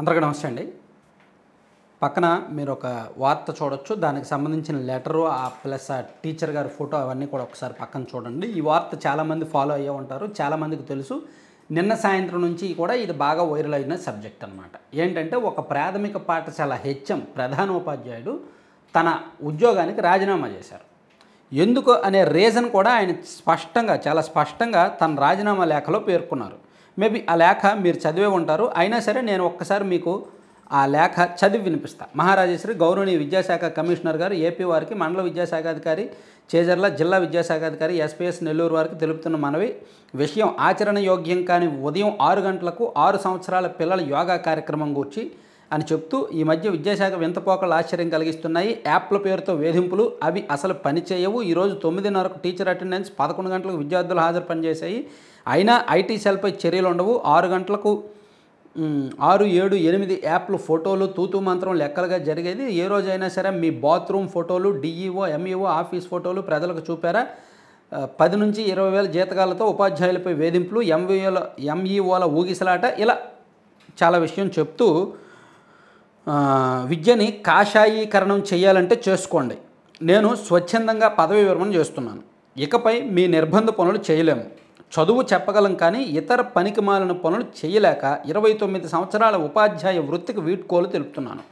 అందరికీ నమస్తే అండి. పక్కన మీరు ఒక వార్త చూడొచ్చు. దానికి సంబంధించిన లెటరు ప్లస్ ఆ టీచర్ గారి ఫోటో అవన్నీ కూడా ఒకసారి పక్కన చూడండి. ఈ వార్త చాలామంది ఫాలో అయ్యే ఉంటారు. చాలామందికి తెలుసు. నిన్న సాయంత్రం నుంచి కూడా ఇది బాగా వైరల్ అయిన సబ్జెక్ట్ అనమాట. ఏంటంటే ఒక ప్రాథమిక పాఠశాల హెచ్ఎం ప్రధానోపాధ్యాయుడు తన ఉద్యోగానికి రాజీనామా చేశారు. ఎందుకు అనే రీజన్ కూడా ఆయన చాలా స్పష్టంగా తన రాజీనామా లేఖలో పేర్కొన్నారు. మేబీ ఆ లేఖ మీరు చదివే ఉంటారు. అయినా సరే నేను ఒక్కసారి మీకు ఆ లేఖ చదివి వినిపిస్తా. మహారాజేశ్వరి గౌరవనీయ విద్యాశాఖ కమిషనర్ గారు ఏపీ వారికి, మండల విద్యాశాఖాధికారి చేజర్ల, జిల్లా విద్యాశాఖాధికారి ఎస్పీఎస్ నెల్లూరు వారికి తెలుపుతున్న మనవి విషయం ఆచరణ యోగ్యం కాని ఉదయం 6 గంటలకు 6 సంవత్సరాల పిల్లల యోగా కార్యక్రమం గూర్చి అని చెప్తూ ఈ మధ్య విద్యాశాఖ వింతపోకలు ఆశ్చర్యం కలిగిస్తున్నాయి. యాప్ల పేరుతో వేధింపులు, అవి అసలు పనిచేయవు. ఈరోజు 9:30కు టీచర్ అటెండెన్స్, 11 గంటలకు విద్యార్థులు హాజరు పనిచేశాయి. అయినా ఐటీ సెల్పై చర్యలు ఉండవు. 6 గంటలకు 6, 7, 8 యాప్లు ఫోటోలు తూతూ మంత్రం లెక్కలుగా జరిగేది. ఏ రోజైనా సరే మీ బాత్రూమ్ ఫోటోలు, డిఈఓ, ఎంఈఓ ఆఫీస్ ఫోటోలు ప్రజలకు చూపారా? 10 నుంచి 20 వేల జీతకాలతో ఉపాధ్యాయులపై వేధింపులు, ఎంఈఓల ఊగిసలాట, ఇలా చాలా విషయం చెప్తూ విద్యని కాషాయీకరణం చేయాలంటే చేసుకోండి. నేను స్వచ్ఛందంగా పదవి విరమణ చేస్తున్నాను. ఇకపై మీ నిర్బంధ పనులు చేయలేము. చదువు చెప్పగలం కానీ ఇతర పనికిమాలిన పనులు చేయలేక 29 సంవత్సరాల ఉపాధ్యాయ వృత్తికి వీడ్కోలు తెలుపుతున్నాను.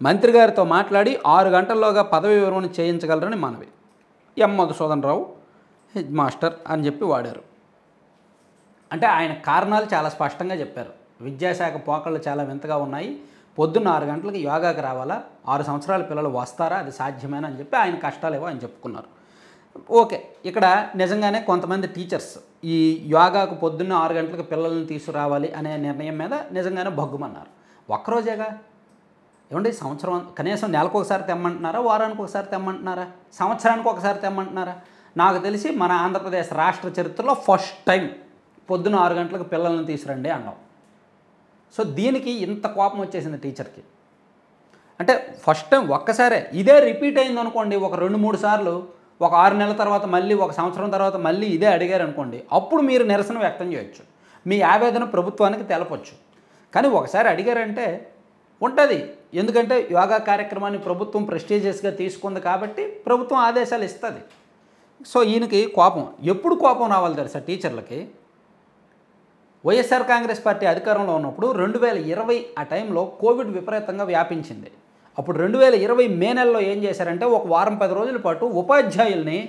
మంత్రి గారితో మాట్లాడి 6 గంటల్లోగా పదవి విరమణ చేయించగలరని మనవి. ఎం మధుసూదన్ రావు హెడ్ మాస్టర్ అని చెప్పి వాడారు. అంటే ఆయన కారణాలు చాలా స్పష్టంగా చెప్పారు. విద్యాశాఖ పోకళ్ళు చాలా వింతగా ఉన్నాయి. పొద్దున్న 6 గంటలకు యోగాకి రావాలా? 6 సంవత్సరాల పిల్లలు వస్తారా? అది సాధ్యమేనా అని చెప్పి ఆయన కష్టాలేవో ఆయన చెప్పుకున్నారు. ఓకే, ఇక్కడ నిజంగానే కొంతమంది టీచర్స్ ఈ యోగాకు పొద్దున్న 6 గంటలకు పిల్లల్ని తీసుకురావాలి అనే నిర్ణయం మీద నిజంగానే భగ్గుమన్నారు. ఒక్కరోజేగా ఏమండి, సంవత్సరం కనీసం నెలకు ఒకసారి తెమ్మంటున్నారా? వారానికి ఒకసారి తెమ్మంటున్నారా? సంవత్సరానికి ఒకసారి తెమ్మంటున్నారా? నాకు తెలిసి మన ఆంధ్రప్రదేశ్ రాష్ట్ర చరిత్రలో ఫస్ట్ టైం పొద్దున్న 6 గంటలకు పిల్లల్ని తీసుకురండి అన్నాం. సో దీనికి ఇంత కోపం వచ్చేసింది టీచర్కి. అంటే ఫస్ట్ టైం ఒక్కసారే ఇదే రిపీట్ అయింది అనుకోండి, ఒక 2-3 సార్లు, ఒక 6 నెలల తర్వాత మళ్ళీ, ఒక సంవత్సరం తర్వాత మళ్ళీ ఇదే అడిగారు అనుకోండి, అప్పుడు మీరు నిరసన వ్యక్తం చేయొచ్చు, మీ ఆవేదన ప్రభుత్వానికి తెలపొచ్చు. కానీ ఒకసారి అడిగారంటే ఉంటుంది. ఎందుకంటే యోగా కార్యక్రమాన్ని ప్రభుత్వం ప్రెస్టీజియస్గా తీసుకుంది కాబట్టి ప్రభుత్వం ఆదేశాలు ఇస్తుంది. సో ఈయనకి కోపం ఎప్పుడు కోపం రావాలి తెలుసా టీచర్లకి? వైఎస్ఆర్ కాంగ్రెస్ పార్టీ అధికారంలో ఉన్నప్పుడు 2020 ఆ టైంలో కోవిడ్ విపరీతంగా వ్యాపించింది. అప్పుడు 2020 మే నెలలో ఏం చేశారంటే ఒక వారం 10 రోజుల పాటు ఉపాధ్యాయుల్ని,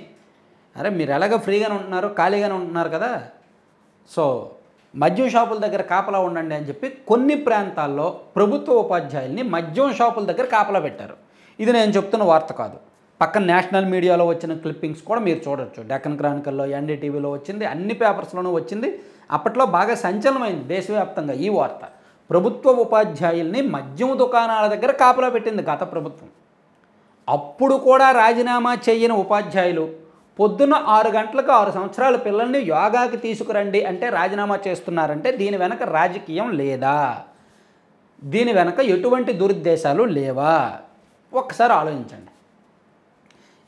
అరే మీరు ఎలాగ ఫ్రీగానే ఉంటున్నారు, ఖాళీగానే ఉంటున్నారు కదా, సో మద్యం షాపుల దగ్గర కాపలా ఉండండి అని చెప్పి కొన్ని ప్రాంతాల్లో ప్రభుత్వ ఉపాధ్యాయుల్ని మద్యం షాపుల దగ్గర కాపలా పెట్టారు. ఇది నేను చెప్తున్న వార్త కాదు. పక్కన నేషనల్ మీడియాలో వచ్చిన క్లిప్పింగ్స్ కూడా మీరు చూడొచ్చు. డెక్కన్ క్రానికల్లో, ఎన్డీటీవీలో వచ్చింది, అన్ని పేపర్స్లోనూ వచ్చింది. అప్పట్లో బాగా సంచలనమైంది దేశవ్యాప్తంగా ఈ వార్త. ప్రభుత్వ ఉపాధ్యాయుల్ని మద్యం దుకాణాల దగ్గర కాపలా పెట్టింది గత ప్రభుత్వం. అప్పుడు కూడా రాజీనామా చేయని ఉపాధ్యాయులు పొద్దున్న 6 గంటలకు 6 సంవత్సరాల పిల్లల్ని యోగాకి తీసుకురండి అంటే రాజీనామా చేస్తున్నారంటే దీని వెనక రాజకీయం లేదా? దీని వెనక ఎటువంటి దురుద్దేశాలు లేవా? ఒక్కసారి ఆలోచించండి.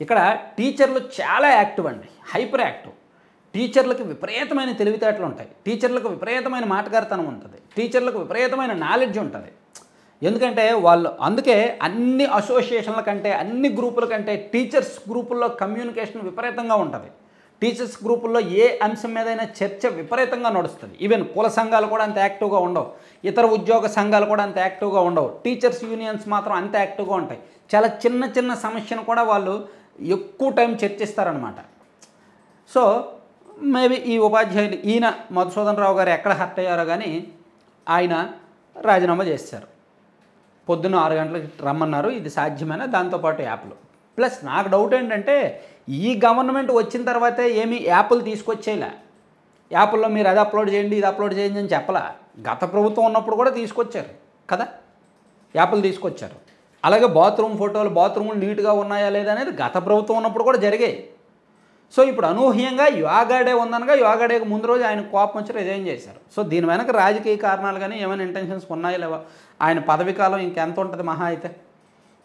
ఇక్కడ టీచర్లు చాలా యాక్టివ్ అండి, హైపర్ యాక్టివ్. టీచర్లకు విపరీతమైన తెలివితేటలు ఉంటాయి. టీచర్లకు విపరీతమైన మాటగారితనం ఉంటుంది. టీచర్లకు విపరీతమైన నాలెడ్జ్ ఉంటుంది. ఎందుకంటే వాళ్ళు అందుకే అన్ని అసోసియేషన్ల కంటే, అన్ని గ్రూపుల కంటే టీచర్స్ గ్రూపుల్లో కమ్యూనికేషన్ విపరీతంగా ఉంటుంది. టీచర్స్ గ్రూపుల్లో ఏ అంశం మీదైనా చర్చ విపరీతంగా నడుస్తుంది. ఈవెన్ కుల సంఘాలు కూడా అంత యాక్టివ్గా ఉండవు, ఇతర ఉద్యోగ సంఘాలు కూడా అంత యాక్టివ్గా ఉండవు. టీచర్స్ యూనియన్స్ మాత్రం అంత యాక్టివ్గా ఉంటాయి. చాలా చిన్న చిన్న సమస్యను కూడా వాళ్ళు ఎక్కువ టైం చర్చిస్తారనమాట. సో మేబీ ఈ ఉపాధ్యాయులు ఈయన మధుసూదన్ రావు గారు ఎక్కడ హర్ట్ అయ్యారో కానీ ఆయన రాజీనామా చేశారు. పొద్దున్న 6 గంటలకు రమ్మన్నారు. ఇది సాధ్యమేనా? దాంతోపాటు యాప్లు ప్లస్ నాకు డౌట్ ఏంటంటే ఈ గవర్నమెంట్ వచ్చిన తర్వాతే ఏమీ యాప్లు తీసుకొచ్చేలా. యాప్ల్లో మీరు అది అప్లోడ్ చేయండి, ఇది అప్లోడ్ చేయండి అని చెప్పలా. గత ప్రభుత్వం ఉన్నప్పుడు కూడా తీసుకొచ్చారు కదా, యాప్లు తీసుకొచ్చారు. అలాగే బాత్రూమ్ ఫోటోలు, బాత్రూములు నీట్గా ఉన్నాయా లేదా అనేది గత ప్రభుత్వం ఉన్నప్పుడు కూడా జరిగాయి. సో ఇప్పుడు అనూహ్యంగా యోగా డే ఉందనగా యోగా డేకి ముందు రోజు ఆయన కోపం వచ్చి రిజైన్ చేశారు. సో దీని వెనక రాజకీయ కారణాలు కానీ ఏమైనా ఇంటెన్షన్స్ ఉన్నాయా లేవా? ఆయన పదవి కాలం ఇంకెంత ఉంటుంది మహా అయితే?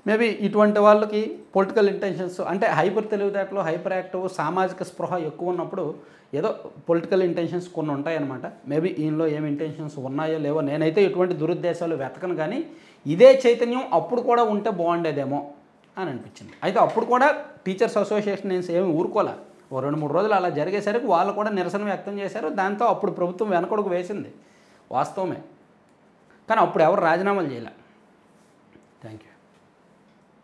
మేబీ ఇటువంటి వాళ్ళకి పొలిటికల్ ఇంటెన్షన్స్ అంటే హైపర్ తెలివితేటలు, హైపర్ యాక్టివ్, సామాజిక స్పృహ ఎక్కువ ఉన్నప్పుడు ఏదో పొలిటికల్ ఇంటెన్షన్స్ కొన్ని ఉంటాయన్నమాట. మేబీ ఈయనలో ఏమి ఇంటెన్షన్స్ ఉన్నాయో లేవో నేనైతే ఎటువంటి దురుద్దేశాలు వెతకను, కానీ ఇదే చైతన్యం అప్పుడు కూడా ఉంటే బాగుండేదేమో అని అనిపించింది. అయితే అప్పుడు కూడా టీచర్స్ అసోసియేషన్ ఏమి ఊరుకోలే. ఓ 2-3 రోజులు అలా జరిగేసరికి వాళ్ళు కూడా నిరసన వ్యక్తం చేశారు. దాంతో అప్పుడు ప్రభుత్వం వెనకడుగు వేసింది, వాస్తవమే. కానీ అప్పుడు ఎవరు రాజీనామాలు చేయలే. Thank you.